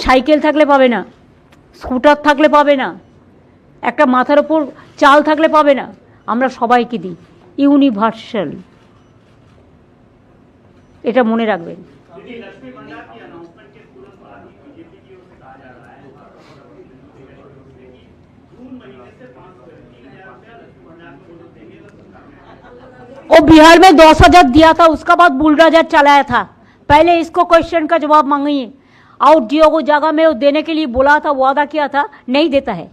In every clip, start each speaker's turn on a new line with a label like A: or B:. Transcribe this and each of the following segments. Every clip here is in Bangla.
A: সাইকেল থাকলে পাবে না, স্কুটার থাকলে পাবে না, একটা মাথার ওপর চাল থাকলে পাবে না। আমরা সবাইকে দিই, ইউনিভার্সাল, এটা মনে রাখবেন। वो बिहार में 10,000 दिया था, उसका बाद बुलडोजर चलाया था। पहले इसको क्वेश्चन का जवाब मांगिए। और जियो को जगह में वो देने के लिए बोला था, वादा किया था, नहीं देता है।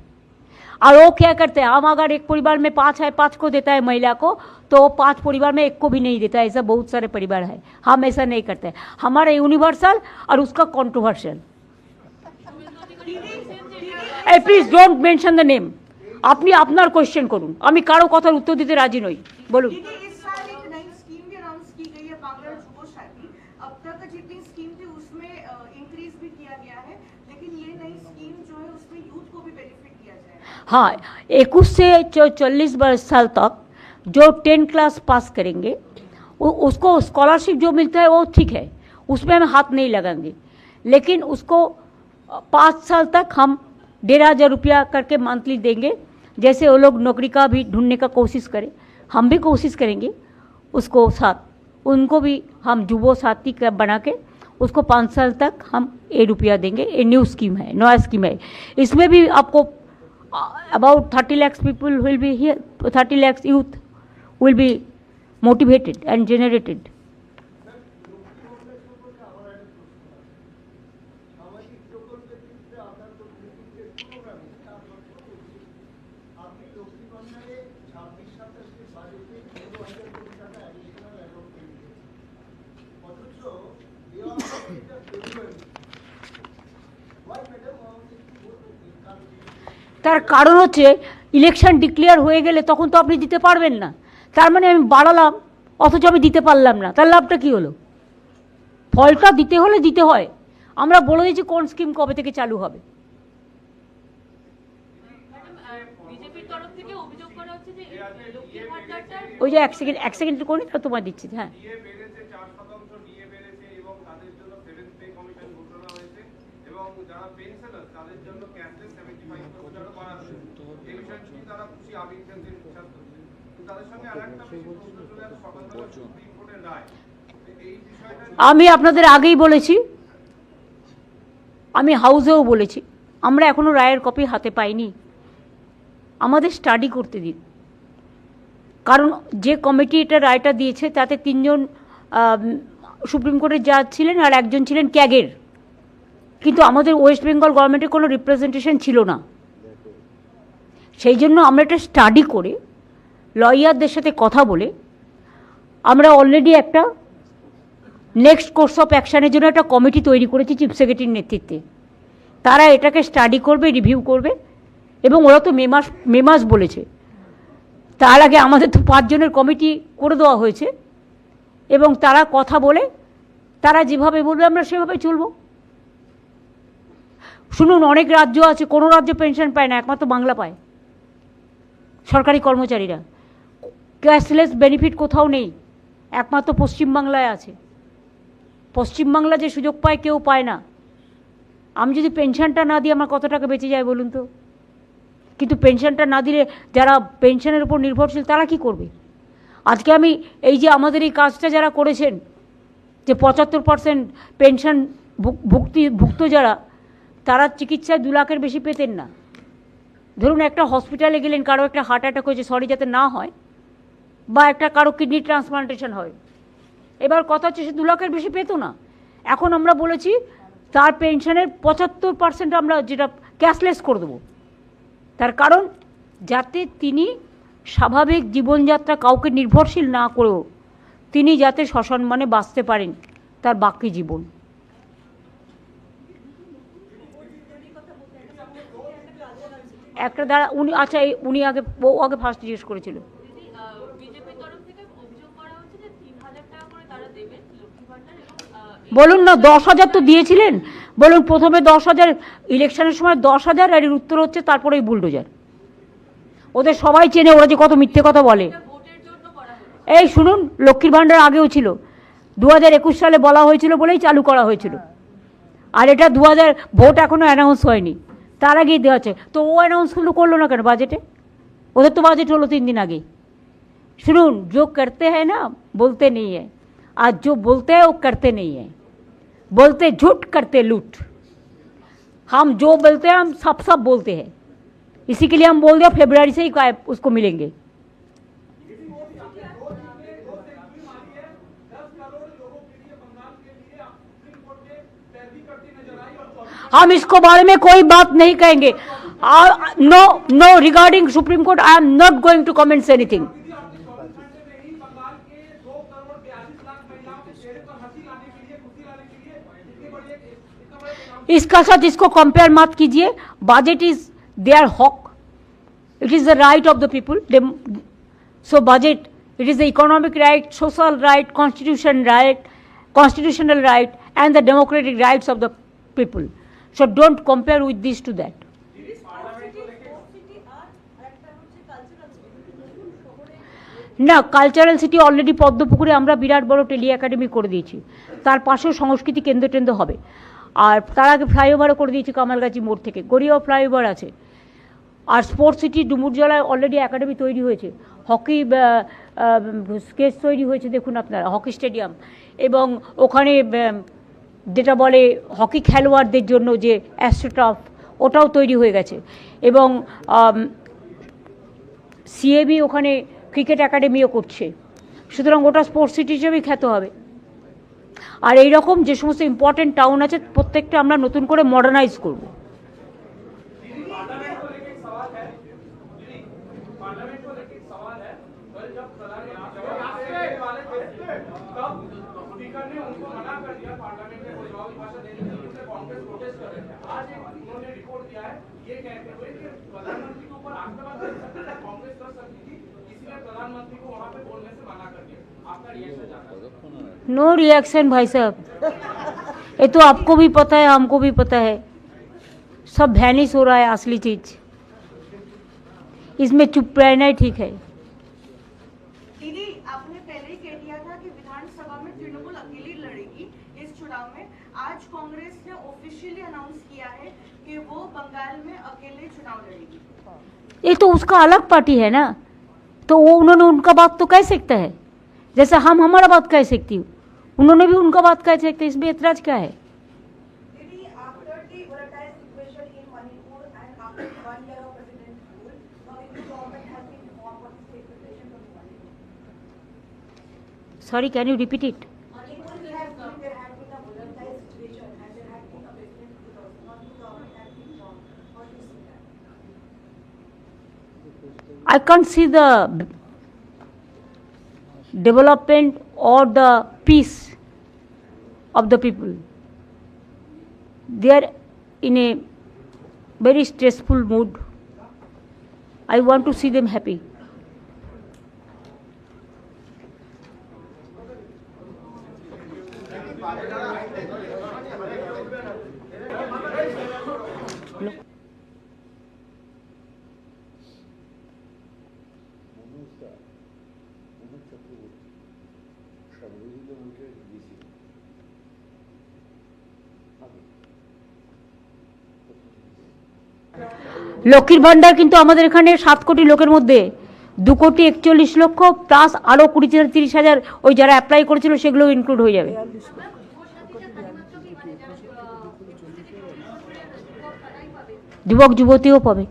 A: और वो क्या करते हैं, हम अगर एक परिवार में 5 है, 5 को देता है महिला को, तो 5 परिवार में 1 को भी नहीं देता है। ऐसा बहुत सारे परिवार है, हम ऐसा नहीं करते। हमारा यूनिवर्सल और उसका controversial. Please don't mention the name. আপনি আপনার কোশ্চেন করুন, আমি কারো কথার উত্তর দিতে রাজি নই। বলুন। हाँ, 21 से 40 साल तक जो 10 क्लास पास करेंगे उसको स्कॉलरशिप जो मिलता है वो ठीक है, उसमें हम हाथ नहीं लगाएंगे। लेकिन उसको 5 साल तक हम 1,500 रुपया करके मंथली देंगे। जैसे वो लोग नौकरी का भी ढूंढने का कोशिश करें, हम भी कोशिश करेंगे उसको साथ, उनको भी हम जुबो साथी बना के उसको 5 साल तक हम 1 रुपया देंगे। ये न्यू स्कीम है, नया स्कीम है। इसमें भी आपको about 30 lakhs people will be here, 30 lakhs youth will be motivated and generated. তার কারণ হচ্ছে ইলেকশন ডিক্লেয়ার হয়ে গেলে তখন তো আপনি দিতে পারবেন না। তার মানে আমি বাড়ালাম অথচ আমি দিতে পারলাম না, তার লাভটা কি হলো? ফলটা দিতে হলে দিতে হয়। আমরা বলে দিয়েছি কোন স্কিম কবে থেকে চালু হবে। ওই যে এক সেকেন্ড করে তোমায় দিচ্ছি। হ্যাঁ, আমি আপনাদের আগেই বলেছি, আমি হাউসেও বলেছি, আমরা এখনো রায়ের কপি হাতে পাইনি। আমাদের স্টাডি করতে দিন। কারণ যে কমিটি এটা রায়টা দিয়েছে তাতে 3 জন সুপ্রিম কোর্টের জাজ ছিলেন আর 1 জন ছিলেন ক্যাগের। কিন্তু আমাদের ওয়েস্ট বেঙ্গল গভর্নমেন্টের কোনো রিপ্রেজেন্টেশন ছিল না। সেই জন্য আমরা এটা স্টাডি করে লয়ারদের সাথে কথা বলে আমরা অলরেডি একটা নেক্সট কোর্স অফ অ্যাকশানের জন্য একটা কমিটি তৈরি করেছি চিফ সেক্রেটারির নেতৃত্বে। তারা এটাকে স্টাডি করবে, রিভিউ করবে, এবং ওরা তো মে মাস বলেছে। তার আগে আমাদের তো 5 জনের কমিটি করে দেওয়া হয়েছে, এবং তারা কথা বলে তারা যেভাবে বলবে আমরা সেভাবে চলব। শুনুন, অনেক রাজ্য আছে, কোনো রাজ্য পেনশন পায় না, একমাত্র বাংলা পায়। সরকারি কর্মচারীরা ক্যাশলেস বেনিফিট কোথাও নেই, একমাত্র পশ্চিমবাংলায় আছে। পশ্চিমবাংলা যে সুযোগ পায় কেউ পায় না। আমি যদি পেনশনটা না দিই আমার কত টাকা বেঁচে যায় বলুন তো? কিন্তু পেনশনটা না দিলে যারা পেনশনের উপর নির্ভরশীল তারা কি করবে? আজকে আমি এই যে আমাদের এই কাজটা যারা করেছেন, যে 75% পেনশন ভুক্ত যারা, তারা চিকিৎসায় 2 লাখের বেশি পেতেন না। ধরুন একটা হসপিটালে গেলেন, কারো একটা হার্ট অ্যাটাক হয়েছে, সরি যাতে না হয়, বা একটা কারো কিডনি ট্রান্সপ্লান্টেশন হয়, এবার কথা হচ্ছে সে 2 লাখের বেশি পেত না। এখন আমরা বলেছি তার পেনশনের 75% আমরা যেটা ক্যাশলেস করে দেবো। তার কারণ যাতে তিনি স্বাভাবিক জীবনযাত্রা কাউকে নির্ভরশীল না করেও তিনি যাতে সসম্মানে বাঁচতে পারেন তার বাকি জীবন। একটা দ্বারা উনি, আচ্ছা উনি আগে ফার্স্ট জিজ্ঞেস করেছিল। বলুন না, 10,000 তো দিয়েছিলেন, বলুন প্রথমে 10,000, ইলেকশনের সময় 10,000, আর এর উত্তর হচ্ছে তারপরেই বুলডোজার। ওদের সবাই চেনে, ওরা যে কত মিথ্যে কথা বলে। এই শুনুন, লক্ষ্মীর ভাণ্ডার আগেও ছিল, 2021 সালে বলা হয়েছিল বলেই চালু করা হয়েছিল, আর এটা 2000 ভোট এখনও অ্যানাউন্স হয়নি, তার আগেই দেওয়া হচ্ছে। তো ও অ্যানাউন্সগুলো করলো না কেন বাজেটে? ওদের তো বাজেট হলো 3 दिन আগেই। শুনুন, जो करते हैं ना बोलते नहीं है, आज जो बोलते हैं वो करते नहीं है, बोलते झूठ करते लूट। हम जो बोलते हैं हम सब बोलते हैं, इसी के लिए हम बोल दिया फरवरी से ही उसको मिलेंगे। हम इसको बारे में कोई बात नहीं कहेंगे। No regarding supreme court I am not going to comments anything. इसका साथ इसको कंपेयर मत कीजिए। बजट इज देयर हक, it is the right of the people. So budget, it is the economic right, social right, constitutional right and the democratic rights of the people. So don't compare with this to that. না, কালচারাল সিটি অলরেডি পদ্মপুকুরে আমরা বিরাট বড় টেলি একাডেমি করে দিয়েছি, তার পাশেও সংস্কৃতি কেন্দ্র হবে। আর তার আগে ফ্লাইওভারও করে দিয়েছি কামালগাছি মোড় থেকে, গড়িয়াও ফ্লাইওভার আছে। আর স্পোর্টস সিটি ডুমুরজলায় অলরেডি একাডেমি তৈরি হয়েছে, হকি স্কেচ তৈরি হয়েছে, দেখুন আপনারা, হকি স্টেডিয়াম। এবং ওখানে যেটা বলে হকি খেলোয়াড়দের জন্য যে অ্যাস্ট্রোটার্ফ, ওটাও তৈরি হয়ে গেছে। এবং সিএবি ওখানে ক্রিকেট একাডেমিও করছে। সুতরাং ওটা স্পোর্টস সিটি হিসেবেই খ্যাত হবে। আর এই রকম যে সমস্ত ইম্পর্টেন্ট টাউন আছে প্রত্যেকটা আমরা নতুন করে মডার্নাইজ করব। नो रिएक्शन भाई साहब, ये तो आपको भी पता है, हमको भी पता है, सब वैनिश हो रहा है असली चीज। इसमें चुप रहना ही ठीक है।
B: दीदी, आपने पहले ही कह दिया था कि विधानसभा में तृणमूल अकेली लड़ेगी इस चुनाव में। आज कांग्रेस ने ऑफिशियली अनाउंस किया है कि वो बंगाल में अकेले चुनाव लड़ेगी।
A: ये तो उसका अलग पार्टी है ना, तो वो उन्होंने उनका बात तो कह सकता है, जैसे हम हमारा बात कह सकती हूँ, उन्होंने भी उनका बात कह सकते, इसमें ऐतराज क्या है? Sorry, can you repeat it? I can't see the development or the peace of the people. They are in a very stressful mood. I want to see them happy. লক্ষ্মীর ভাণ্ডার কিন্তু আমাদের এখানে 7 কোটি লোকের মধ্যে 2,41,00,000 প্লাস আরও 20,000-30,000 ওই যারা অ্যাপ্লাই করেছিল সেগুলো ইনক্লুড হয়ে যাবে। যুবক যুবতীও পাবে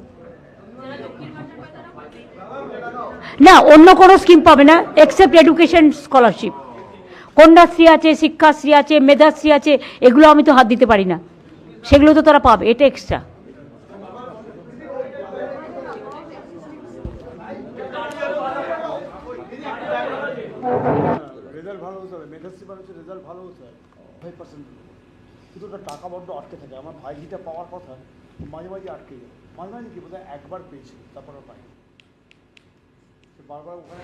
A: না, অন্য কোনো স্কিম পাবে না এক্সেপ্ট এডুকেশন স্কলারশিপ। কন্যাশ্রী আছে, শিক্ষাশ্রী আছে, মেধাশ্রী আছে, এগুলো আমি তো হাত দিতে পারি না, সেগুলো তো তারা পাবে, এটা এক্সট্রা।
C: রেজাল্ট ভালো হতে হবে, মেধাশ্রী মানুষের রেজাল্ট ভালো হতে হবে 5% কিন্তু ওটা টাকা বড্ড আটকে থাকে। আমার ভাই যেটা পাওয়ার কথা মাঝে মাঝে আটকে যায়, মাঝে মাঝে কি বোধহয় একবার পেয়েছি, তারপরে পাই বারবার ওখানে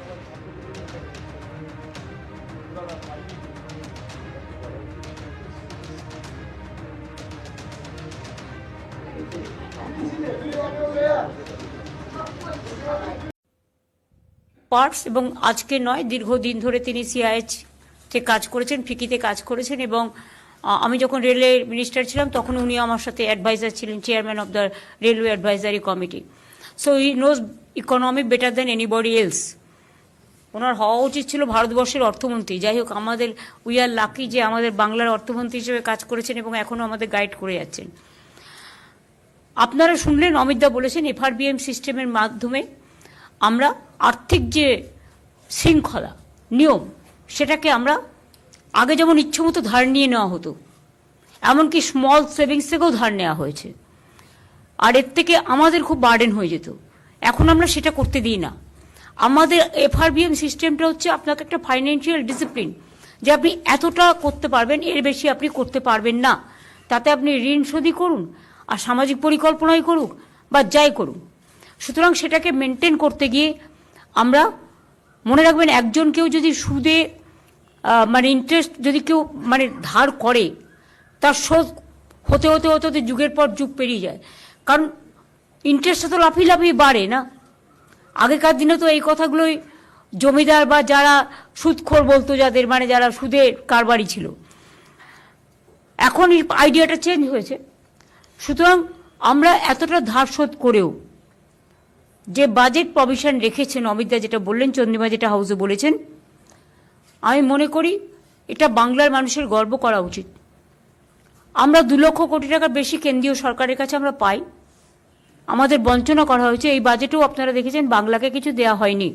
A: পার্টস এবং আজকে নয়, দীর্ঘদিন ধরে তিনি সিআইএইচে কাজ করেছেন, ফিকিতে কাজ করেছেন, এবং আমি যখন রেলওয়ে মিনিস্টার ছিলাম তখন উনি আমার সাথে অ্যাডভাইজার ছিলেন, chairman of the railway advisory committee. So he knows economy better than anybody else. ওনার হওয়া উচিত ছিল ভারতবর্ষের অর্থমন্ত্রী। যাই হোক, আমাদের উই আর লাকি যে আমাদের বাংলার অর্থমন্ত্রী হিসেবে কাজ করেছেন এবং এখনও আমাদের গাইড করে যাচ্ছেন। আপনারা শুনলেন অমিতদা বলেছেন এফআরবিএম সিস্টেমের মাধ্যমে আমরা আর্থিক যে শৃঙ্খলা নিয়ম সেটাকে আমরা আগে যেমন ইচ্ছেমতো ধার নিয়ে নেওয়া হতো, এমনকি স্মল সেভিংস থেকেও ধার নেওয়া হয়েছে, আর এর থেকে আমাদের খুব বার্ডেন হয়ে যেত। এখন আমরা সেটা করতে দিই না। আমাদের এফআরবিএম সিস্টেমটা হচ্ছে আপনাকে একটা ফাইন্যান্সিয়াল ডিসিপ্লিন, যে আপনি এতটা করতে পারবেন, এর বেশি আপনি করতে পারবেন না। তাতে আপনি ঋণ শোধই করুন আর সামাজিক পরিকল্পনাই করুক বা যাই করুন। সুতরাং সেটাকে মেনটেন করতে গিয়ে আমরা মনে রাখবেন, একজন কেউ যদি সুদে মানে ইন্টারেস্ট যদি কেউ মানে ধার করে, তার শোধ হতে হতে হতে হতে যুগের পর যুগ পেরিয়ে যায়। কারণ ইন্টারেস্টটা তো লাফিয়ে লাফিয়ে বাড়ে না। আগেকার দিনে তো এই কথাগুলোই জমিদার বা যারা সুদখোর বলতো, যাদের মানে যারা সুদের কারবারি ছিল। এখন এই আইডিয়াটা চেঞ্জ হয়েছে। সুতরাং আমরা এতটা ধার শোধ করেও যে বাজেট প্রভিশন রেখেছেন অমিতদা, যেটা বললেন, চন্দ্রিমা যেটা হাউসে বলেছেন, আমি মনে করি এটা বাংলার মানুষের গর্ব করা উচিত। আমরা 2 লক্ষ কোটি টাকার বেশি কেন্দ্রীয় সরকারের কাছে আমরা পাই, আমাদের বঞ্চনা করা হয়েছে। এই বাজেটেও আপনারা দেখেছেন বাংলাকে কিছু দেয়া হয়নি।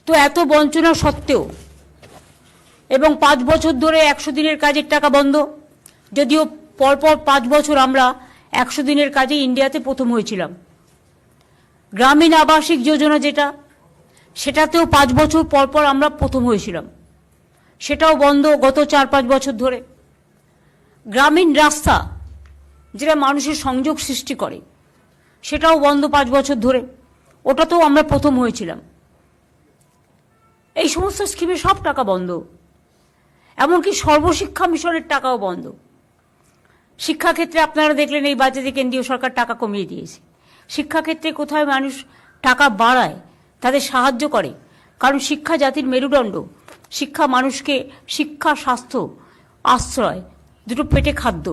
A: তো এত বঞ্চনা সত্ত্বেও, এবং 5 বছর ধরে 100 দিনের কাজের টাকা বন্ধ, যদিও পরপর 5 বছর আমরা 100 দিনের কাজে ইন্ডিয়াতে প্রথম হয়েছিলাম। গ্রামীণ আবাসিক যোজনা যেটা, সেটাতেও 5 বছর পরপর আমরা প্রথম হয়েছিলাম, সেটাও বন্ধ গত 4-5 বছর ধরে। গ্রামীণ রাস্তা যেটা মানুষের সংযোগ সৃষ্টি করে, সেটাও বন্ধ 5 বছর ধরে, ওটাতেও আমরা প্রথম হয়েছিলাম। এই সমস্ত স্কিমে সব টাকা বন্ধ, এমনকি সর্বশিক্ষা মিশনের টাকাও বন্ধ। শিক্ষাক্ষেত্রে আপনারা দেখলেন এই বাজেটে কেন্দ্রীয় সরকার টাকা কমিয়ে দিয়েছে। শিক্ষাক্ষেত্রে কোথায় মানুষ টাকা বাড়ায়, তাদের সাহায্য করে, কারণ শিক্ষা জাতির মেরুদণ্ড। শিক্ষা মানুষকে শিক্ষা, স্বাস্থ্য, আশ্রয়, দুটো পেটে খাদ্য,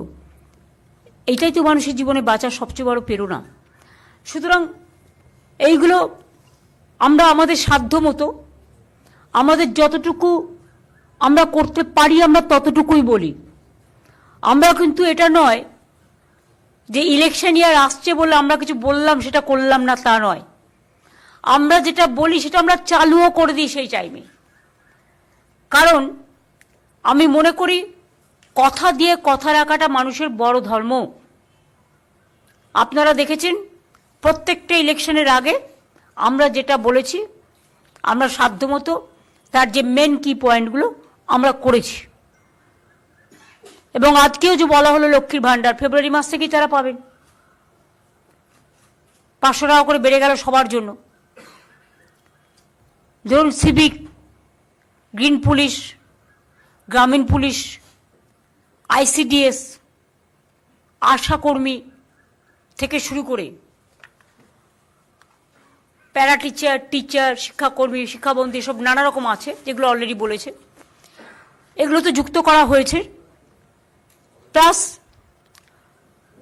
A: এইটাই তো মানুষের জীবনে বাঁচার সবচেয়ে বড় প্রেরণা। সুতরাং এইগুলো আমরা আমাদের সাধ্য মতো, আমাদের যতটুকু আমরা করতে পারি আমরা ততটুকুই বলি। আমরা কিন্তু এটা নয় যে ইলেকশন ইয়ার আসছে বলে আমরা কিছু বললাম সেটা করলাম না, তা নয়। আমরা যেটা বলি সেটা আমরা চালুও করে দিই সেই টাইমে। কারণ আমি মনে করি কথা দিয়ে কথা রাখাটা মানুষের বড় ধর্ম। আপনারা দেখেছেন প্রত্যেকটা ইলেকশনের আগে আমরা যেটা বলেছি, আমরা সাধ্যমতো তার যে মেন কি পয়েন্টগুলো আমরা করেছি। এবং আজকেও যে বলা হলো লক্ষ্মীর ভাণ্ডার, ফেব্রুয়ারি মাস থেকেই তারা পাবেন। 500 টাকা করে বেড়ে গেল সবার জন্য। ধরুন সিভিক, গ্রিন পুলিশ, গ্রামীণ পুলিশ, আইসিডিএস, আশা কর্মী থেকে শুরু করে প্যারা টিচার, টিচার, শিক্ষাকর্মী, শিক্ষাবন্ধী, সব নানা রকম আছে, যেগুলো অলরেডি বলেছে, এগুলো তো যুক্ত করা হয়েছে। প্লাস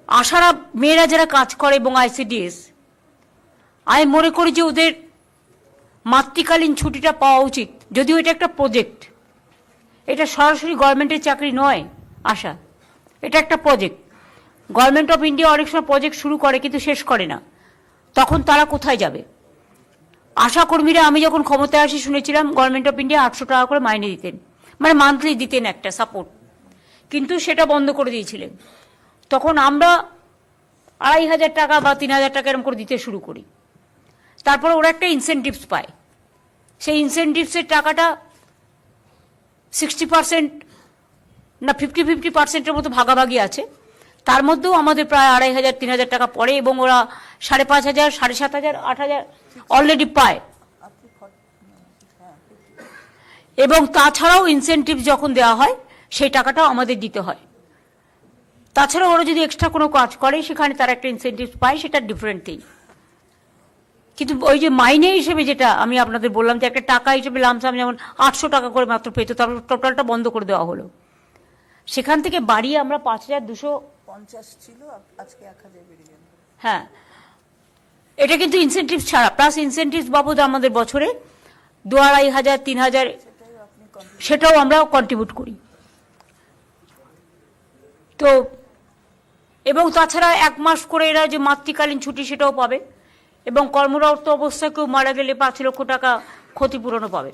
A: আশারা মেয়েরা যারা কাজ করে এবং আইসিডিএস, আমি মনে করি যে ওদের মাতৃকালীন ছুটিটা পাওয়া উচিত। যদিও এটা একটা প্রজেক্ট, এটা সরাসরি গভর্নমেন্টের চাকরি নয় আশা, এটা একটা প্রজেক্ট। গভর্নমেন্ট অফ ইন্ডিয়া অনেক সময় প্রজেক্ট শুরু করে কিন্তু শেষ করে না, তখন তারা কোথায় যাবে? আশা কর্মীরা আমি যখন ক্ষমতায় আসি শুনেছিলাম গভর্নমেন্ট অফ ইন্ডিয়া 800 টাকা করে মাইনে দিতেন, মানে মান্থলি দিতেন একটা সাপোর্ট, কিন্তু সেটা বন্ধ করে দিয়েছিলেন। তখন আমরা 2500 টাকা বা 3000 টাকা এরকম করে দিতে শুরু করি। তারপরে ওরা একটা ইনসেনটিভস পায়, সেই ইনসেনটিভসের টাকাটা 60% না 50-50% মতো ভাগাভাগি আছে। তার মধ্যেও আমাদের প্রায় 2500-3000 টাকা পড়ে, এবং ওরা 5500, 7500, 8000 অলরেডি পায়। এবং তাছাড়াও ইনসেনটিভ যখন দেওয়া হয় সেই টাকাটাও আমাদের দিতে হয়। তাছাড়া ওরা যদি এক্সট্রা কোনো কাজ করে সেখানে তারা একটা ইনসেন্টিভ পায়, সেটা ডিফারেন্ট থিং। কিন্তু ওই যে মাইনে হিসেবে যেটা আমি আপনাদের বললাম যে একটা টাকা হিসেবে লামসাম যেমন 800 টাকা করে মাত্র পেত, তারপর টোটালটা বন্ধ করে দেওয়া হলো, সেখান থেকে বাড়িয়ে আমরা 5250
D: ছিল, আজকে 1000 বেড়ে গেল।
A: হ্যাঁ, এটা কিন্তু ইনসেন্টিভ ছাড়া, প্লাস ইনসেন্টিভ বাবদ আমাদের বছরে 2500 3000 সেটাও আমরা কন্ট্রিবিউট করি। তো এবং তাছাড়া 1 মাস করে এরা যে মাতৃকালীন ছুটি সেটাও পাবে, এবং কর্মরত অবস্থায় কেউ মারা গেলে 5 লক্ষ টাকা ক্ষতিপূরণও পাবে।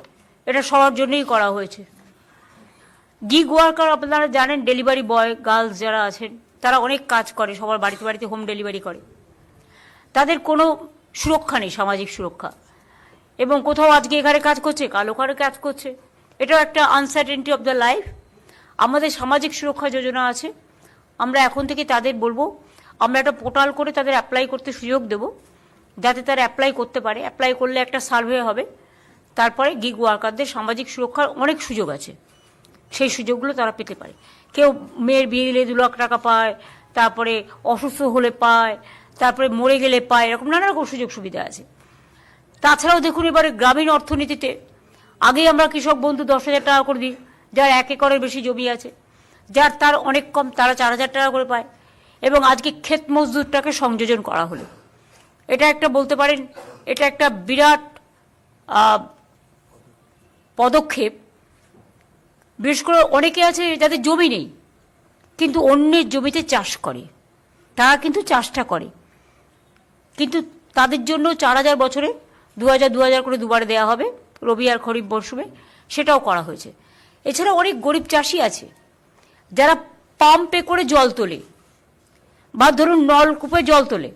A: এটা সবার জন্যই করা হয়েছে। গিগ ওয়ার্কার আপনারা জানেন, ডেলিভারি বয় গার্লস যারা আছেন তারা অনেক কাজ করে, সবার বাড়িতে বাড়িতে হোম ডেলিভারি করে, তাদের কোনো সুরক্ষা নেই, সামাজিক সুরক্ষা। এবং কোথাও আজকে এখানে কাজ করছে, কাল ওখানে কাজ করছে, এটাও একটা আনসার্টেনিটি অফ দ্য লাইফ। আমাদের সামাজিক সুরক্ষা যোজনা আছে, আমরা এখন থেকে তাদের বলবো, আমরা একটা পোর্টাল করে তাদের অ্যাপ্লাই করতে সুযোগ দেব, যাতে তারা অ্যাপ্লাই করতে পারে। অ্যাপ্লাই করলে একটা সার্ভে হবে, তারপরে গিগ ওয়ার্কারদের সামাজিক সুরক্ষার অনেক সুযোগ আছে, সেই সুযোগগুলো তারা পেতে পারে। কেউ মেয়ের বিয়ে দিলে 2 লাখ টাকা পায়, তারপরে অসুস্থ হলে পায়, তারপরে মরে গেলে পায়, এরকম নানা রকম সুযোগ সুবিধা আছে। তাছাড়াও দেখুন, এবারে গ্রামীণ অর্থনীতিতে আগেই আমরা কৃষক বন্ধু 10,000 টাকা করে দিই, যার 1 একরের বেশি জমি আছে, যার তার অনেক কম, তারা 4,000 টাকা করে পায়। এবং আজকে ক্ষেত মজদুরটাকে সংযোজন করা হলো, এটা একটা বলতে পারেন এটা একটা বিরাট পদক্ষেপ। বিশেষ করে অনেকে আছে যাদের জমি নেই কিন্তু অন্যের জমিতে চাষ করে, তারা কিন্তু চাষটা করে, কিন্তু তাদের জন্য 4,000 বছরে 2,000 করে দুবারে দেওয়া হবে, রবি আর খরিফ মরশুমে, সেটাও করা হয়েছে। এছাড়া অনেক গরিব চাষি আছে যারা পাম্পে করে জল তোলে, বা ধরুন নলকূপে জল তোলে।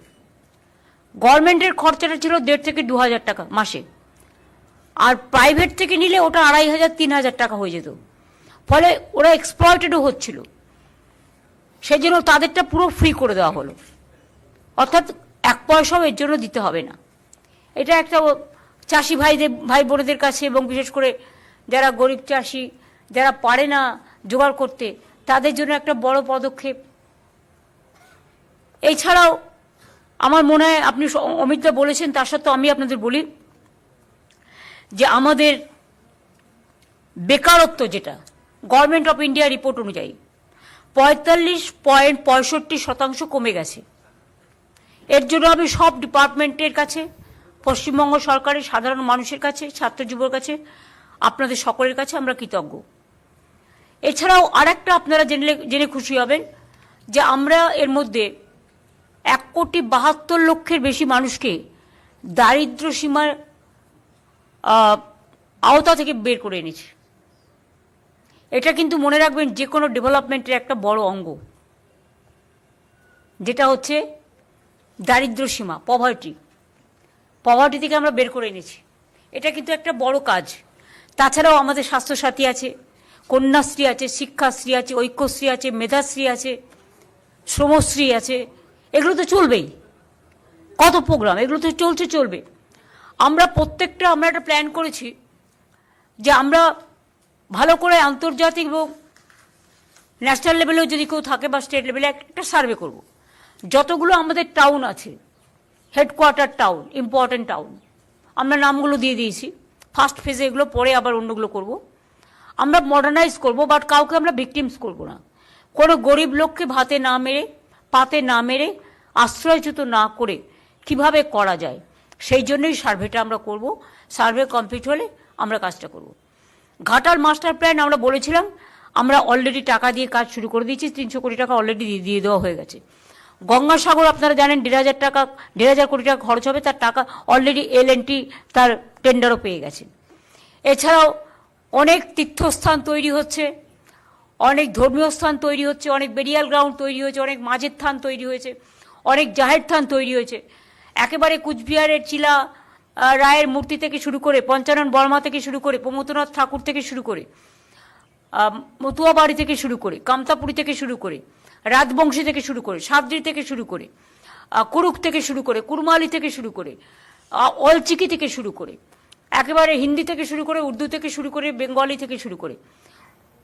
A: গভর্নমেন্টের খরচাটা ছিল 1,500 থেকে 2,000 টাকা মাসে, আর প্রাইভেট থেকে নিলে ওটা 2,500-3,000 টাকা হয়ে যেত। ফলে ওরা এক্সপ্লয়েটেডও হচ্ছিল, সেই জন্য তাদেরটা পুরো ফ্রি করে দেওয়া হলো, অর্থাৎ 1 পয়সাও এর জন্য দিতে হবে না। এটা একটা চাষি ভাই বোনেদের কাছে, এবং বিশেষ করে যারা গরিব চাষি, যারা পারে না জোগাড় করতে, তাদের জন্য একটা বড় পদক্ষেপ। এছাড়াও আমার মনে হয়, আপনি অমিতদা বলেছেন, তার সত্ত্বেও আমি আপনাদের বলি যে আমাদের বেকারত্ব, যেটা গভর্নমেন্ট অফ ইন্ডিয়া রিপোর্ট অনুযায়ী 45.65% কমে গেছে। এর জন্য আমি সব ডিপার্টমেন্টের কাছে, পশ্চিমবঙ্গ সরকারের সাধারণ মানুষের কাছে, ছাত্র যুবর কাছে, আপনাদের সকলের কাছে আমরা কৃতজ্ঞ। এছাড়াও আরেকটা আপনারা জেনে খুশি হবেন যে আমরা এর মধ্যে 1,72,00,000 বেশি মানুষকে দারিদ্র্য সীমার আওতা থেকে বের করে এনেছি। এটা কিন্তু মনে রাখবেন, যে কোনো ডেভেলপমেন্টের একটা বড় অঙ্গ, যেটা হচ্ছে দারিদ্র্য সীমা, পভার্টি থেকে আমরা বের করে এনেছি। এটা কিন্তু একটা বড় কাজ। তাছাড়াও আমাদের স্বাস্থ্যসাথী আছে, কন্যাশ্রী আছে, শিক্ষাশ্রী আছে, ঐক্যশ্রী আছে, মেধাশ্রী আছে, শ্রমশ্রী আছে, এগুলো তো চলবেই। কত প্রোগ্রাম, এগুলো তো চলবে। আমরা একটা প্ল্যান করেছি যে আমরা ভালো করে আন্তর্জাতিক এবং ন্যাশনাল লেভেলেও যদি কেউ থাকে বা স্টেট লেভেলে একটা সার্ভে করব, যতগুলো আমাদের টাউন আছে, হেডকোয়ার্টার টাউন, ইম্পর্টেন্ট টাউন, আমরা নামগুলো দিয়ে দিয়েছি। ফার্স্ট ফেজে এগুলো, পরে আবার অন্যগুলো করব। আমরা মডার্নাইজ করব, বাট কাউকে আমরা ভিকটিমস করব না। কোনো গরিব লোককে পাতে না মেরে আশ্রয়চ্যুত না করে কিভাবে করা যায়, সেই জন্যই সার্ভেটা আমরা করব। সার্ভে কমপ্লিট হলে আমরা কাজটা করব। ঘাটাল মাস্টার প্ল্যান আমরা বলেছিলাম, আমরা অলরেডি টাকা দিয়ে কাজ শুরু করে দিয়েছি, 300 কোটি টাকা অলরেডি দিয়ে দেওয়া হয়ে গেছে। গঙ্গাসাগর আপনারা জানেন 1,500 কোটি টাকা খরচ হবে, তার টাকা অলরেডি L&T তার টেন্ডারও পেয়ে গেছে। এছাড়াও অনেক তীর্থস্থান তৈরি হচ্ছে, অনেক ধর্মীয় স্থান তৈরি হচ্ছে, অনেক বেরিয়াল গ্রাউন্ড তৈরি হয়েছে, অনেক মাঝের থান তৈরি হয়েছে, অনেক জাহের থান তৈরি হয়েছে। একেবারে কুচবিহারের চিলা রায়ের মূর্তি থেকে শুরু করে, পঞ্চানন বর্মা থেকে শুরু করে, প্রমথনাথ ঠাকুর থেকে শুরু করে, মতুয়াবাড়ি থেকে শুরু করে, কামতাপুরি থেকে শুরু করে, রাজবংশী থেকে শুরু করে, সাদ্রি থেকে শুরু করে, কুরুক থেকে শুরু করে, কুরমালি থেকে শুরু করে, অলচিকি থেকে শুরু করে, একেবারে হিন্দি থেকে শুরু করে, উর্দু থেকে শুরু করে, বেঙ্গলি থেকে শুরু করে,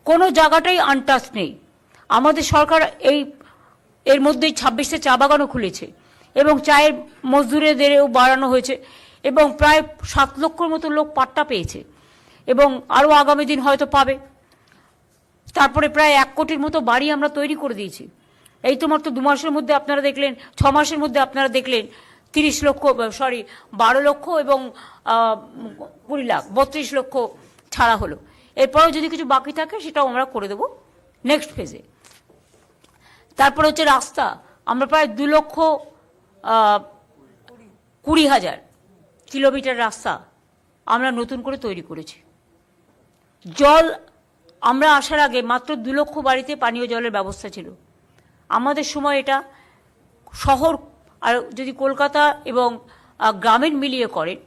A: কোনো জায়গাটাই আনটাচ নেই। আমাদের সরকার এই এর মধ্যেই 26টা চা বাগানও খুলেছে এবং চায়ের মজদুরেদেরও বাড়ানো হয়েছে এবং প্রায় 7 লক্ষর মতো লোক পাট্টা পেয়েছে এবং আরও আগামী দিন হয়তো পাবে। তারপরে প্রায় 1 কোটির মতো বাড়ি আমরা তৈরি করে দিয়েছি। এই তো মাত্র 2 মাসের মধ্যে আপনারা দেখলেন, 6 মাসের মধ্যে আপনারা দেখলেন 12 লক্ষ এবং 20 লাখ 32 লক্ষ ছাড়া হলো। এরপরেও যদি কিছু বাকি থাকে সেটাও আমরা করে দেবো নেক্সট ফেজে। তারপরে হচ্ছে রাস্তা, আমরা প্রায় 2,20,000 কিলোমিটার রাস্তা আমরা নতুন করে তৈরি করেছি। জল, আমরা আসার আগে মাত্র 2 লক্ষ বাড়িতে পানীয় জলের ব্যবস্থা ছিল। আমাদের সময় এটা শহর আর যদি কলকাতা এবং গ্রামীণ মিলিয়ে করেন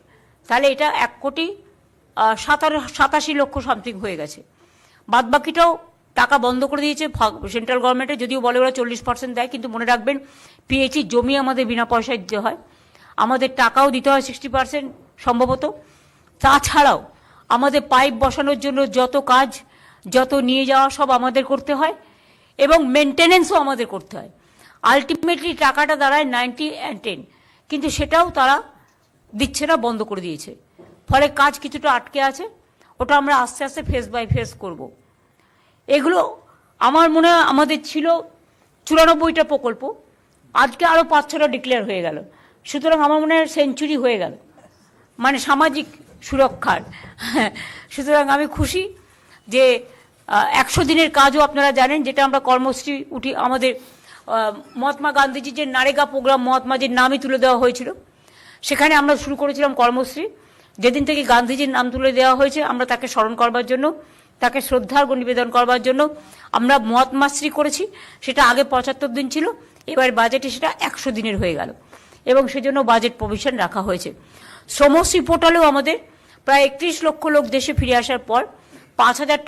A: তাহলে এটা 1,87 লক্ষ সামথিং হয়ে গেছে। বাদবাকিটাও টাকা বন্ধ করে দিয়েছে সেন্ট্রাল গভর্নমেন্টে, যদিও বলে ওরা 40% দেয়, কিন্তু মনে রাখবেন পিএইচই জমি আমাদের বিনা পয়সায় দিতে হয়, আমাদের টাকাও দিতে হয় 60% সম্ভবত। তাছাড়াও আমাদের পাইপ বসানোর জন্য যত কাজ, যত নিয়ে যাওয়া সব আমাদের করতে হয় এবং মেনটেনেন্সও আমাদের করতে হয়। আলটিমেটলি টাকাটা দাঁড়ায় 90 and 10, কিন্তু সেটাও তারা দিচ্ছে না, বন্ধ করে দিয়েছে। ফলে কাজ কিছুটা আটকে আছে, ওটা আমরা আস্তে আস্তে ফেজ বাই ফেজ করব। এগুলো আমার মনে হয় আমাদের ছিল 94টা প্রকল্প, আজকে আরও 5-6টা ডিক্লেয়ার হয়ে গেল। সুতরাং আমার মনে হয় সেঞ্চুরি হয়ে গেল মানে সামাজিক সুরক্ষার। সুতরাং আমি খুশি যে 100 দিনের কাজও আপনারা জানেন, যেটা আমরা কর্মশ্রী আমাদের মহাত্মা গান্ধীজির যে নারেগা প্রোগ্রাম, মহাত্মাজির নামই তুলে দেওয়া হয়েছিল, সেখানে আমরা শুরু করেছিলাম কর্মশ্রী। যেদিন থেকে গান্ধীজির নাম তুলে দেওয়া হয়েছে আমরা তাকে স্মরণ করবার জন্য, তাকে শ্রদ্ধার্ঘ নিবেদন করবার জন্য আমরা মহাত্মাশ্রী করেছি। সেটা আগে 75 দিন ছিল, এবার বাজেটে সেটা 100 দিনের হয়ে গেল এবং সেজন্য বাজেট প্রভিশন রাখা হয়েছে। শ্রমশ্রী পোর্টালেও আমাদের প্রায় 31 লক্ষ লোক দেশে ফিরে আসার পর 5,000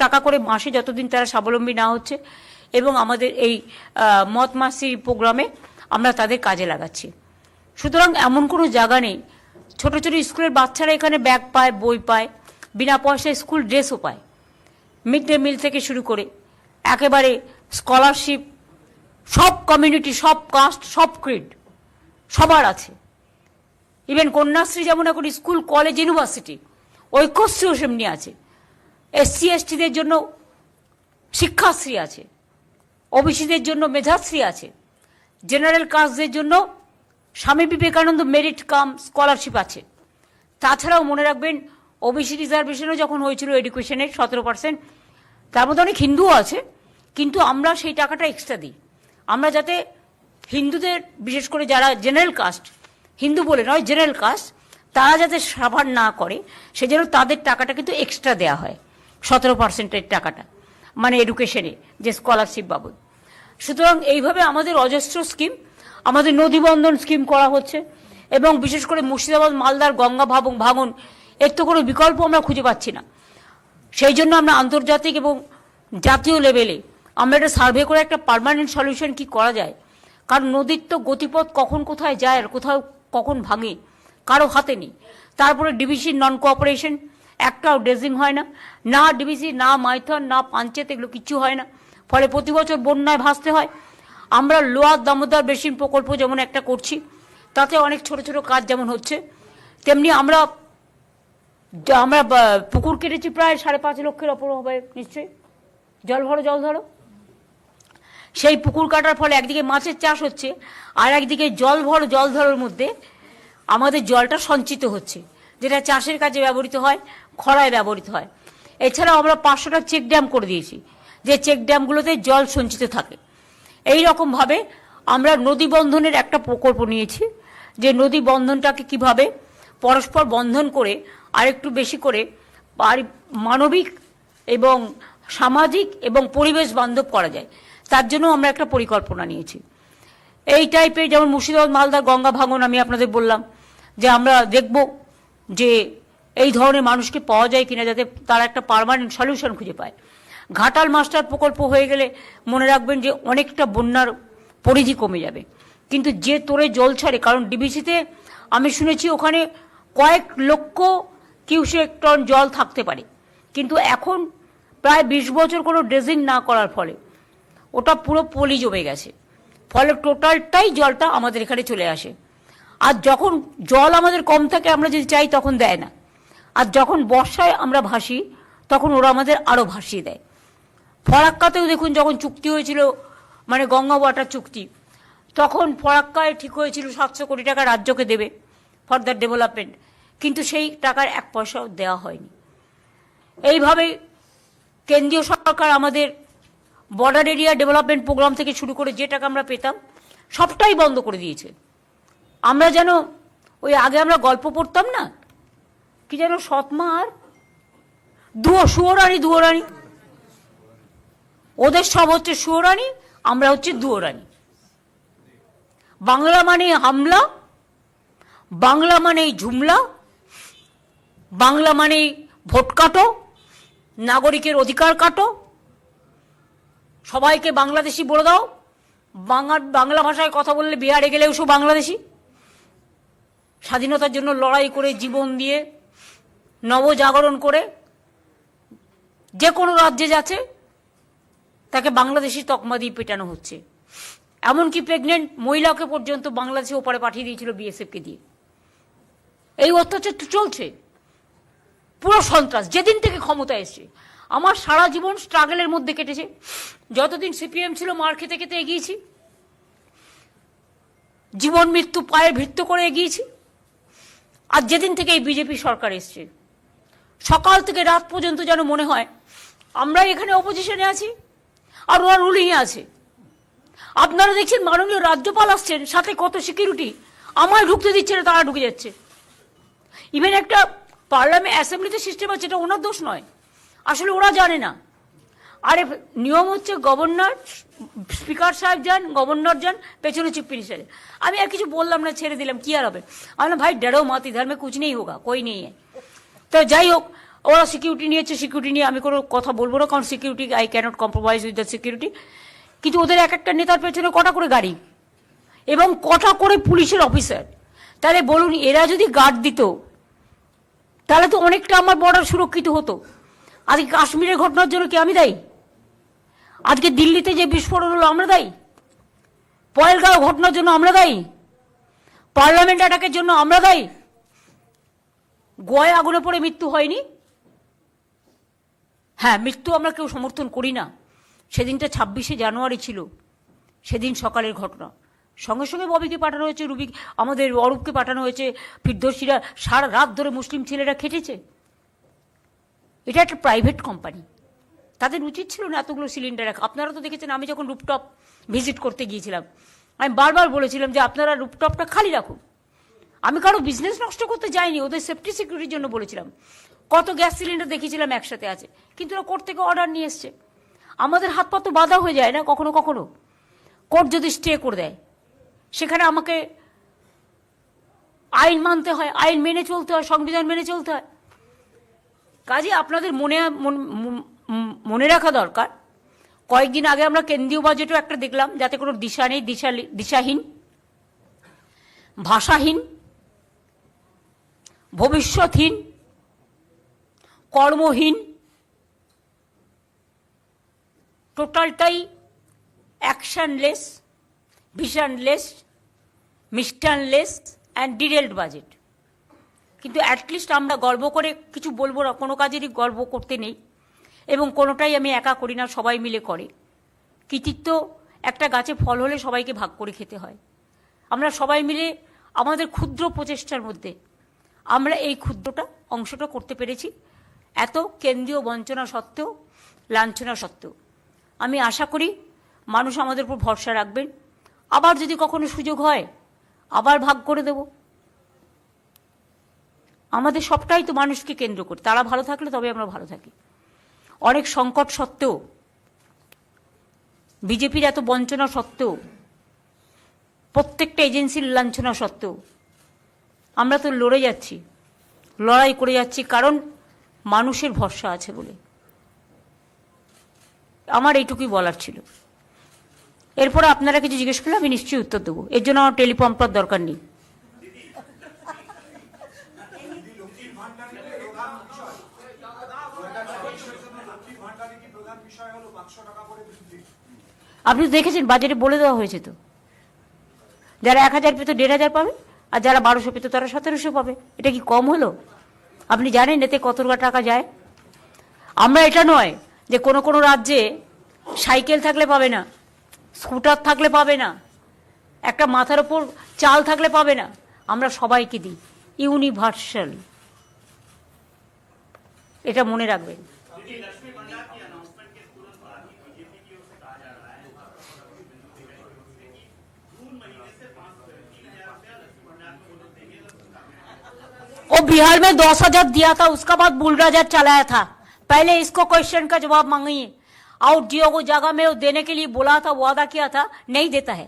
A: টাকা করে মাসে যতদিন তারা স্বাবলম্বী না হচ্ছে এবং আমাদের এই মহাত্মাশ্রী প্রোগ্রামে আমরা তাদের কাজে লাগাচ্ছি। সুতরাং এমন কোনো জায়গা নেই, ছোট ছোট স্কুলের বাচ্চারা এখানে ব্যাগ পায়, বই পায়, বিনা পয়সায় স্কুল ড্রেসও পায়, মিড ডে মিল থেকে শুরু করে একেবারে স্কলারশিপ, সব কমিউনিটি, সব কাস্ট, সব ক্রিড সবার আছে। ইভেন কন্যাশ্রী যেমন এখন স্কুল, কলেজ, ইউনিভার্সিটি, ঐক্যশ্রীও সেমনি আছে। SC STদের জন্য শিক্ষাশ্রী আছে, ওবিসিদের জন্য মেধাশ্রী আছে, জেনারেল কাস্টদের জন্য Swami Vivekananda merit cum scholarship আছে। তাছাড়াও মনে রাখবেন ওবিসি রিজার্ভেশনও যখন হয়েছিল এডুকেশনের 17%, তার মধ্যে অনেক হিন্দুও আছে, কিন্তু আমরা সেই টাকাটা এক্সট্রা দিই। আমরা যাতে হিন্দুদের, বিশেষ করে যারা জেনারেল কাস্ট, হিন্দু বলে নয় জেনারেল কাস্ট, তারা যাতে সাফার না করে সেজন্য তাদের টাকাটা কিন্তু এক্সট্রা দেওয়া হয়, 17%-এর টাকাটা, মানে এডুকেশনে যে স্কলারশিপ বাবদ। সুতরাং এইভাবে আমাদের অজস্র স্কিম, আমাদের নদীবন্ধন স্কিম করা হচ্ছে এবং বিশেষ করে মুর্শিদাবাদ, মালদার গঙ্গা ভাঙন, এর তো কোনো বিকল্প আমরা খুঁজে পাচ্ছি না। সেই জন্য আমরা আন্তর্জাতিক এবং জাতীয় লেভেলে আমরা একটা সার্ভে করে একটা পার্মানেন্ট সলিউশন কি করা যায়, কারণ নদীর তো গতিপথ কখন কোথায় যায় আর কোথাও কখন ভাঙে কারো হাতে নেই। তারপরে ডিবিসির নন কোঅপারেশন, একটাও ড্রেজিং হয় না, না ডিবিসি, না মাইথন, না পাঞ্চেত, এগুলো কিচ্ছু হয় না। ফলে প্রতি বছর বন্যায় ভাসতে হয়। আমরা লোয়ার দামোদর বেসিন প্রকল্প যেমন একটা করছি, তাতে অনেক ছোট ছোট কাজ যেমন হচ্ছে, তেমনি আমরা পুকুর কেটেছি প্রায় 5.5 লক্ষের ওপর হবে নিশ্চয়ই। জল ধরো সেই পুকুর কাটার ফলে একদিকে মাছের চাষ হচ্ছে আর একদিকে জল ধরার মধ্যে আমাদের জলটা সঞ্চিত হচ্ছে, যেটা চাষের কাজে ব্যবহৃত হয়, খরায় ব্যবহৃত হয়। এছাড়াও আমরা 500টা চেক ড্যাম করে দিয়েছি, যে চেক ড্যামগুলোতে জল সঞ্চিত থাকে। এই রকমভাবে আমরা নদী বন্ধনের একটা প্রকল্প নিয়েছি, যে নদী বন্ধনটাকে কিভাবে পরস্পর বন্ধন করে আরেকটু বেশি করে মানবিক এবং সামাজিক এবং পরিবেশ বান্ধব করা যায়, তার জন্য আমরা একটা পরিকল্পনা নিয়েছি। এই টাইপের যেমন মুর্শিদাবাদ, মালদার গঙ্গা ভাঙন আমি আপনাদের বললাম, যে আমরা দেখব যে এই ধরনের মানুষকে পাওয়া যায় কিনা, যাতে তারা একটা পার্মানেন্ট সলিউশন খুঁজে পায়। ঘাটাল মাস্টার প্রকল্প হয়ে গেলে মনে রাখবেন যে অনেকটা বন্যার পরিধি কমে যাবে। কিন্তু যে তোরে জল ছাড়ে, কারণ ডিবিসিতে আমি শুনেছি ওখানে কয়েক লক্ষ কিউসেক টন জল থাকতে পারে, কিন্তু এখন প্রায় 20 বছর কোনো ড্রেজিং না করার ফলে ওটা পুরো পলি জমে গেছে। ফলে টোটালটাই জলটা আমাদের এখানে চলে আসে। আর যখন জল আমাদের কম থাকে আমরা যদি চাই তখন দেয় না, আর যখন বর্ষায় আমরা ভাসি তখন ওরা আমাদের আরও ভাসিয়ে দেয়। ফরাক্কাতেও দেখুন যখন চুক্তি হয়েছিল, মানে গঙ্গা ওয়াটার চুক্তি, তখন ফরাক্কায় ঠিক হয়েছিল 700 কোটি টাকা রাজ্যকে দেবে ফর দ্য ডেভেলপমেন্ট, কিন্তু সেই টাকার 1 পয়সাও দেওয়া হয়নি। এইভাবে কেন্দ্রীয় সরকার আমাদের বর্ডার এরিয়া ডেভেলপমেন্ট প্রোগ্রাম থেকে শুরু করে যে টাকা আমরা পেতাম সবটাই বন্ধ করে দিয়েছে। আমরা যেন ওই আগে আমরা গল্প পড়তাম না, কি যেন সৎমা আর সুয়োরানি দুয়োরানি, ওদের সব হচ্ছে সুয়োরানি, আমরা হচ্ছে দুয়োরানি। বাংলা মানে হামলা, বাংলা মানেই ঝুমলা, বাংলা মানেই ভোট কাটো, নাগরিকের অধিকার কাটো, সবাইকে বাংলাদেশি বলে দাও, বাংলা ভাষায় কথা বললে বিহারে গেলেও সব বাংলাদেশি। স্বাধীনতার জন্য লড়াই করে জীবন দিয়ে নবজাগরণ করে যে কোনো রাজ্যে যাচ্ছে তাকে বাংলাদেশি তকমা দিয়ে পেটানো হচ্ছে। এমনকি প্রেগনেন্ট মহিলাকে পর্যন্ত বাংলাদেশে ওপারে পাঠিয়ে দিয়েছিল বিএসএফকে দিয়ে। এই অত্যাচার চলছে, পুরো সন্ত্রাস যেদিন থেকে ক্ষমতা এসছে। আমার সারা জীবন স্ট্রাগলের মধ্যে কেটেছে, যতদিন সিপিএম ছিল মার খেতে খেতে এগিয়েছি, জীবন মৃত্যু পায়ে ভৃত্য করে এগিয়েছি। আর যেদিন থেকে এই বিজেপি সরকার এসছে, সকাল থেকে রাত পর্যন্ত যেন মনে হয় আমরা এখানে অপোজিশনে আছি আর ওরা রুলিংয়ে আছে। আপনারা দেখছেন মাননীয় রাজ্যপাল আসছেন, সাথে কত সিকিউরিটি, আমায় ঢুকতে দিচ্ছে না, তারা ঢুকে যাচ্ছে। ইভেন একটা পার্লামেন্ট অ্যাসেম্বলিতে সিস্টেম আছে, এটা ওনার দোষ নয়, আসলে ওরা জানে না। আরে নিয়ম হচ্ছে গভর্নর, স্পিকার সাহেব যান, গভর্নর যান, পেছনে চিফ মিনিস্টার। আমি আর কিছু বললাম না, ছেড়ে দিলাম, কি আর হবে। আমি ভাই ডরো মত, ইধার মে কুছ নেই হোগা, কই নেই। তো যাই হোক, ওরা সিকিউরিটি নিয়েছে, সিকিউরিটি নিয়ে আমি কোনো কথা বলবো না, কারণ security I cannot compromise with the security. কিন্তু ওদের এক একটা নেতার পেছনে কটা করে গাড়ি এবং কটা করে পুলিশের অফিসার। তাহলে বলুন, এরা যদি গার্ড দিত তাহলে তো অনেকটা আমার বর্ডার সুরক্ষিত হতো। আজকে কাশ্মীরের ঘটনার জন্য কি আমি দায়ী? আজকে দিল্লিতে যে বিস্ফোরণ হলো আমরা দায়ী? পয়েলগাঁও ঘটনার জন্য আমরা দায়ী? পার্লামেন্ট অ্যাটাকের জন্য আমরা দায়ী? গোয়ায় আগুনে পড়ে মৃত্যু হয়নি? হ্যাঁ, মৃত্যু আমরা কেউ সমর্থন করি না। সেদিনটা 26শে জানুয়ারি ছিল, সেদিন সকালের ঘটনা। সঙ্গে সঙ্গে ববিকে পাঠানো হয়েছে, আমাদের অরূপকে পাঠানো হয়েছে, ফিরদৌসীরা সারা রাত ধরে মুসলিম ছেলেরা খেটেছে। এটা একটা প্রাইভেট কোম্পানি, তাদের উচিত ছিল না এতগুলো সিলিন্ডার রাখা। আপনারা তো দেখেছেন, আমি যখন রুপটপ ভিজিট করতে গিয়েছিলাম আমি বারবার বলেছিলাম যে আপনারা রুপটপটা খালি রাখুন। আমি কারো বিজনেস নষ্ট করতে যাইনি, ওদের সেফটি সিকিউরিটির জন্য বলেছিলাম। কত গ্যাস সিলিন্ডার দেখেছিলাম একসাথে আছে, কিন্তু ওরা কোর্ট থেকে অর্ডার নিয়ে এসছে। আমাদের হাত পা তো বাধা হয়ে যায় না কখনো কখনো, কোর্ট যদি স্টে করে দেয়, সেখানে আমাকে আইন মানতে হয়, আইন মেনে চলতে হয়, সংবিধান মেনে চলতে হয়। কাজে আপনাদের মনে রাখা দরকার, কয়েকদিন আগে আমরা কেন্দ্রীয় বাজেটও একটা দেখলাম, যাতে কোনো দিশা নেই, দিশাহীন, ভাষাহীন, ভবিষ্যৎহীন, কর্মহীন, টোটালটাই অ্যাকশনলেস, ভিশনলেস, মিশনলেস অ্যান্ড ডিরেলড বাজেট। কিন্তু অ্যাটলিস্ট আমরা গর্ব করে কিছু বলবো না, কোনো কাজেরই গর্ব করতে নেই, এবং কোনোটাই আমি একা করি না, সবাই মিলে করে। কৃতিত্ব একটা গাছে ফল হলে সবাইকে ভাগ করে খেতে হয়। আমরা সবাই মিলে আমাদের ক্ষুদ্র প্রচেষ্টার মধ্যে আমরা এই ক্ষুদ্রটা অংশটা করতে পেরেছি, এত কেন্দ্রীয় বঞ্চনা সত্ত্বেও, লাঞ্ছনা সত্ত্বেও। আমি আশা করি মানুষ আমাদের উপর ভরসা রাখবেন। আবার যদি কখনো সুযোগ হয় আবার ভাগ করে দেব। আমাদের সবটাই তো মানুষকে কেন্দ্র করে, তারা ভালো থাকলে তবে আমরা ভালো থাকি। অনেক সংকট সত্ত্বেও, বিজেপির এত বঞ্চনা সত্ত্বেও, প্রত্যেকটা এজেন্সির লাঞ্ছনা সত্ত্বেও আমরা তো লড়ে যাচ্ছি, লড়াই করে যাচ্ছি, কারণ মানুষের ভরসা আছে বলে। আমার এইটুকুই বলার ছিল। এরপরে আপনারা কিছু জিজ্ঞেস করলে আমি নিশ্চয়ই উত্তর দেবো, এর জন্য আমার টেলিপ্রম্পটার দরকার নেই। আপনি দেখেছেন বাজেটে বলে দেওয়া হয়েছে তো, যারা 1000 পেত 1500 পাবে, আর যারা 1200 পেত তারা 1700 পাবে। এটা কি কম হলো? আপনি জানেন এতে কত টাকা যায়? আমরা এটা নয় যে কোনো কোনো রাজ্যে সাইকেল থাকলে পাবে না, স্কুটার থাকলে পাবে না, একটা মাথার ওপর চাল থাকলে পাবে না। আমরা সবাইকে দিই, ইউনিভার্সাল। এটা মনে রাখবেন। वो बिहार में 10,000 दिया था, उसका बाद बुलडोजर चलाया था। पहले इसको क्वेश्चन का जवाब मांगिए। और जियो को जगह में वो देने के लिए बोला था, वादा किया था, नहीं देता है।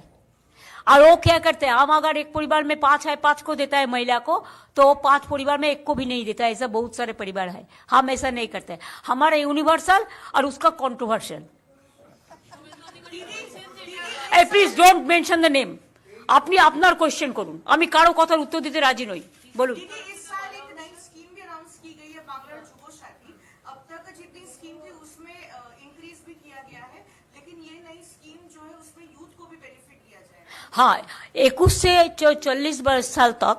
A: और वो क्या करते हैं, हम अगर एक परिवार में 5 है, 5 को देता है महिला को, तो 5 परिवार में 1 को भी नहीं देता है। ऐसा बहुत सारे परिवार है। हम ऐसा नहीं करते। हमारा यूनिवर्सल और उसका controversial. Please don't mention the name. আপনি আপনার কোশ্চেন করুন, আমি কারো কথার উত্তর দিতে রাজি নই। বলুন।
B: दीदी, इस साल एक नई स्कीम भी अनाउंस की गई है, बांग्ला जुबो साथी। अब तक जितनी स्कीम थी उसमें इंक्रीज भी किया गया है, लेकिन ये नई स्कीम जो है उसमें यूथ को भी बेनिफिट दिया जाएगा।
A: हाँ, 21 से 40 साल तक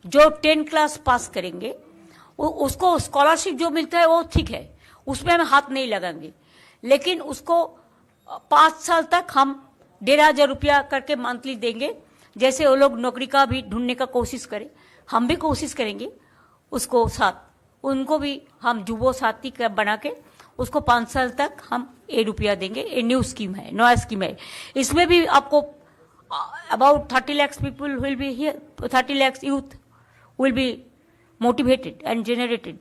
A: जो 10 क्लास पास करेंगे उसको स्कॉलरशिप जो मिलता है वो ठीक है, उसमें हम हाथ नहीं लगाएंगे। लेकिन उसको 5 साल तक हम 1,500 रुपया करके मंथली देंगे। जैसे वो लोग नौकरी का भी ढूंढने का कोशिश करें, हम भी कोशिश करेंगे उसको साथ, उनको भी हम जुबो साथी बना के उसको 5 साल तक हम 1 रुपया देंगे। ये न्यू स्कीम है, नया स्कीम है। इसमें भी आपको about 30 lakhs people will be here, 30 lakhs youth will be motivated and generated.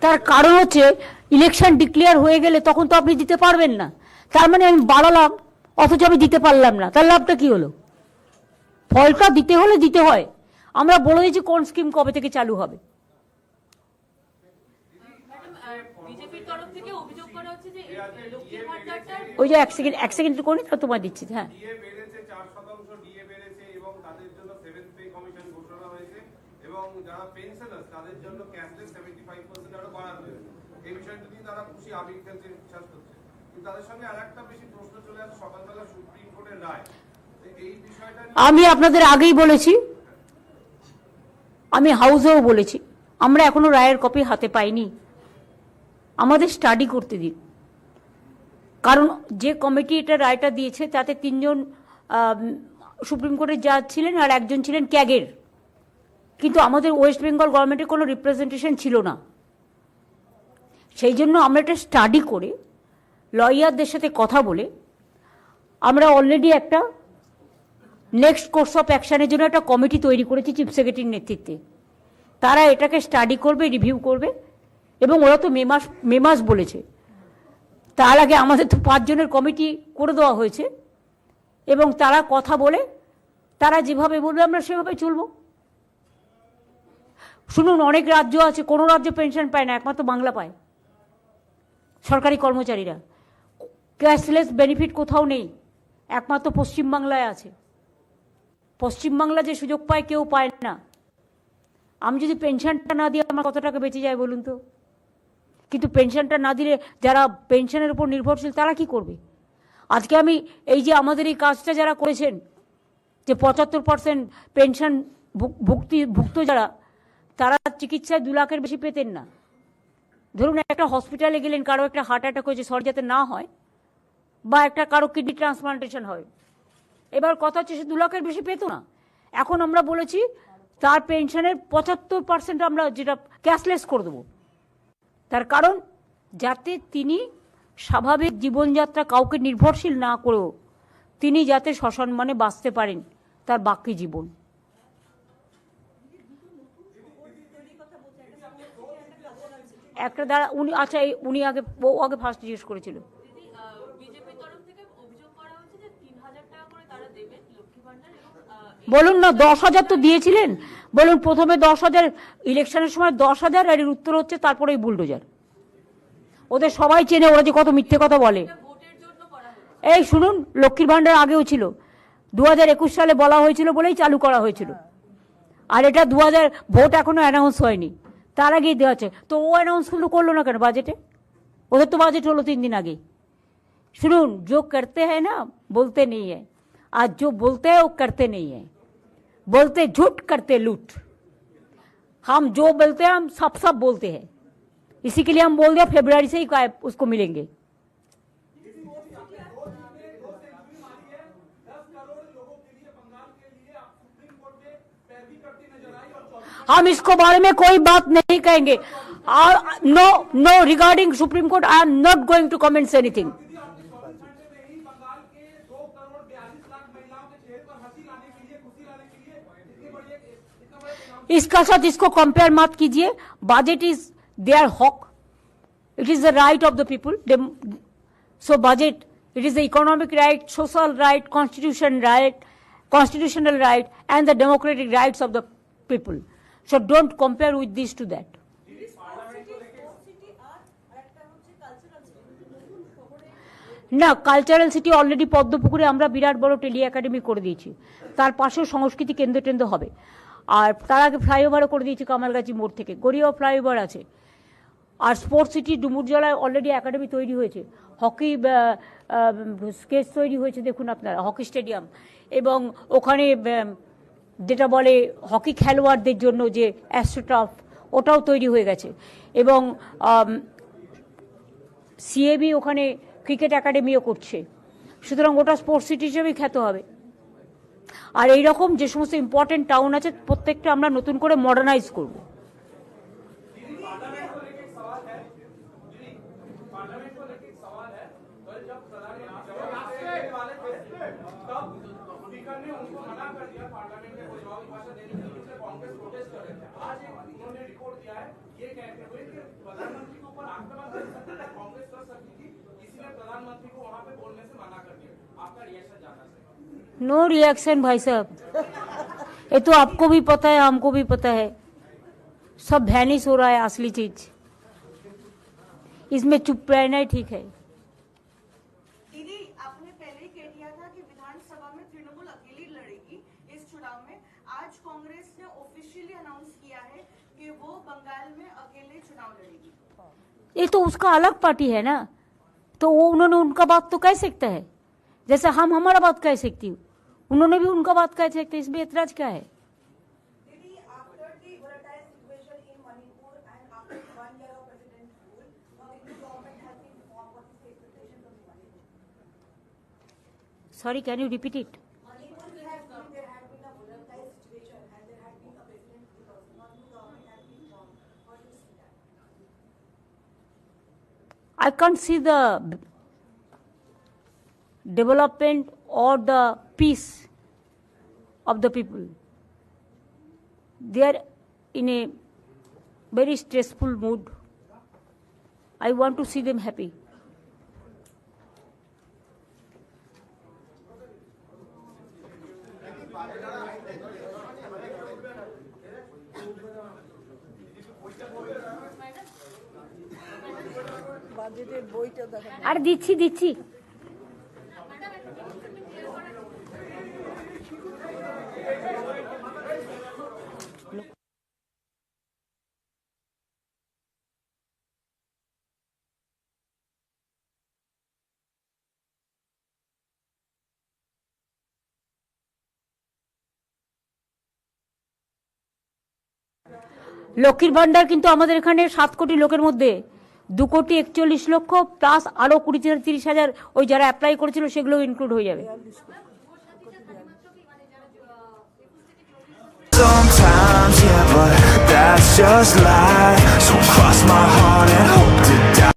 A: তার কারণ হচ্ছে ইলেকশন ডিক্লেয়ার হয়ে গেলে তখন তো আপনি দিতে পারবেন না। তার মানে আমি বাড়ালাম অথচ আমি দিতে পারলাম না, তার লাভটা কি হলো? ফলটা দিতে হলে দিতে হয়। আমরা বলে দিয়েছি কোন স্কিম কবে থেকে চালু হবে। ওই যে 1 সেকেন্ড করে তো তোমায় দিচ্ছি। হ্যাঁ,
E: যারা পেনশনার তাদের জন্য ক্যাশলেস 75% আরো বাড়ানো হয়েছে। এই বিষয়টা নিয়ে তারা খুশি, আবির খেলতে বিশ্বাস করছে। কিন্তু তাদের সঙ্গে আরেকটা বেশি প্রশ্ন চলে আসে সকালবেলা সুপ্রিম কোর্টের রায়। এই বিষয়টা
A: আমি আপনাদের আগেই বলেছি, আমি হাউসেও বলেছি, আমরা এখনো রায়ের কপি হাতে পাইনি। আমাদের স্টাডি করতে দিন। কারণ যে কমিটি এটা রায়টা দিয়েছে তাতে 3 জন সুপ্রিম কোর্টের জাজ ছিলেন আর 1 জন ছিলেন ক্যাগের। কিন্তু আমাদের ওয়েস্ট বেঙ্গল গভর্নমেন্টের কোনো রিপ্রেজেন্টেশন ছিল না। সেই জন্য আমরা এটা স্টাডি করে লয়ারদের সাথে কথা বলে আমরা অলরেডি একটা নেক্সট কোর্স অফ অ্যাকশনের জন্য একটা কমিটি তৈরি করেছি চিফ সেক্রেটারির নেতৃত্বে। তারা এটাকে স্টাডি করবে, রিভিউ করবে, এবং ওরা তো মে মাস বলেছে। তার আগে আমাদের তো 5 জনের কমিটি করে দেওয়া হয়েছে, এবং তারা কথা বলে তারা যেভাবে বলবে আমরা সেভাবে চলবো। শুনুন, অনেক রাজ্য আছে, কোনো রাজ্য পেনশন পায় না, একমাত্র বাংলা পায়। সরকারি কর্মচারীরা ক্যাশলেস বেনিফিট কোথাও নেই, একমাত্র পশ্চিমবাংলায় আছে। পশ্চিমবাংলা যে সুযোগ পায় কেউ পায় না। আমি যদি পেনশনটা না দিয়ে আমার কত টাকা বেঁচে যায় বলুন তো? কিন্তু পেনশনটা না দিলে যারা পেনশনের উপর নির্ভরশীল তারা কি করবে? আজকে আমি এই যে আমাদের এই কাজটা যারা করেছেন, যে 75% পেনশন ভুক্ত যারা, তারা চিকিৎসায় 2 লাখের বেশি পেতেন না। ধরুন একটা হসপিটালে গেলেন, কারো একটা হার্ট অ্যাটাক হয়েছে, সরি যাতে না হয়, বা একটা কারো কিডনি ট্রান্সপ্লান্টেশন হয়, এবার কথা হচ্ছে সে 2 লাখের বেশি পেত না। এখন আমরা বলেছি তার পেনশনের 75% আমরা যেটা ক্যাশলেস করে দেবো। তার কারণ যাতে তিনি স্বাভাবিক জীবনযাত্রা কাউকে নির্ভরশীল না করেও তিনি যাতে সসম্মানে বাঁচতে পারেন তার বাকি জীবন। একটা দ্বারা উনি, আচ্ছা উনি আগে ফার্স্ট জিজ্ঞেস করেছিল। বলুন না, 10,000 তো দিয়েছিলেন। বলুন প্রথমে 10,000, ইলেকশনের সময় 10,000, আর এর উত্তর হচ্ছে তারপরে বুলডোজার। ওদের সবাই চেনে, ওরা যে কত মিথ্যে কথা বলে। এই শুনুন, লক্ষ্মীর ভাণ্ডার আগেও ছিল, 2021 সালে বলা হয়েছিল বলেই চালু করা হয়েছিল। আর এটা 2000 ভোট এখনো অ্যানাউন্স হয়নি, তার আগেই দেওয়া আছে। তো ও অ্যানাউন্সগুলো করলো না কেন বাজেটে? ওদের তো বাজেট হলো 3 दिन আগে। শুনুন, जो करते हैं ना बोलते नहीं है, आज जो बोलते हैं वो करते नहीं है। बोलते झूठ करते लूट। हम जो बोलते हैं हम सब बोलते हैं, इसी के लिए हम बोल दिया फरवरी से ही उसको मिलेंगे। हम इसको बारे में कोई बात नहीं कहेंगे। No regarding supreme court I am not going to comments anything. इसका साथ इसको कंपेयर मत कीजिए। बजट इज देयर हक, it is the right of the people. So budget, it is the economic right, social right, constitutional right and the democratic rights of the people. So don't compare with this to that. না, কালচারাল সিটি অলরেডি পদ্মপুকুরে আমরা বিরাট বড় টেলি একাডেমি করে দিয়েছি, তার পাশেও সংস্কৃতি কেন্দ্র হবে। আর তার আগে ফ্লাইওভারও করে দিয়েছি কামালগাছি মোড় থেকে, গড়িয়াও ফ্লাইওভার আছে। আর স্পোর্টস সিটি ডুমুরজলায় অলরেডি একাডেমি তৈরি হয়েছে, হকি স্কেচ তৈরি হয়েছে, দেখুন আপনারা, হকি স্টেডিয়াম। এবং ওখানে যেটা বলে হকি খেলোয়াড়দের জন্য যে অ্যাস্ট্রোটার্ফ, ওটাও তৈরি হয়ে গেছে। এবং সিএবি ওখানে ক্রিকেট একাডেমিও করছে। সুতরাং ওটা স্পোর্টস সিটি হিসেবেই খ্যাত হবে। আর এইরকম যে সমস্ত ইম্পর্টেন্ট টাউন আছে প্রত্যেকটা আমরা নতুন করে মডার্নাইজ করব। नो रिएक्शन भाई साहब, ये तो आपको भी पता है, हमको भी पता है, सब वैनिश हो रहा है असली चीज। इसमें चुप रहना ही ठीक है।
B: दीदी, आपने पहले ही कह दिया था कि विधानसभा में तृणमूल अकेली लड़ेगी इस चुनाव में। आज कांग्रेस ने ऑफिशियली अनाउंस किया है कि वो बंगाल में अकेले चुनाव लड़ेगी।
A: ये तो उसका अलग पार्टी है ना, तो वो उन्होंने उनका बात तो कह सकता है, जैसे हम हमारा बात कह सकती हूँ, उन्होंने भी उनका बात कह सकते। इसमें एतराज क्या है? Sorry, can you repeat it? I can't see the development or the peace of the people. They are in a very stressful mood. I want to see them happy.
D: বাজেটের বইটা দেখা
A: আর দিচ্ছি লক্ষ্মীর ভান্ডার কিন্তু আমাদের এখানে 7 কোটি লোকের মধ্যে 2,41,00,000 প্লাস আরো 20,000-30,000 ওই যারা অ্যাপ্লাই করেছিল সেগুলো ইনক্লুড হয়ে যাবে।
F: Sometimes, yeah, but that's just life. So cross my heart and hope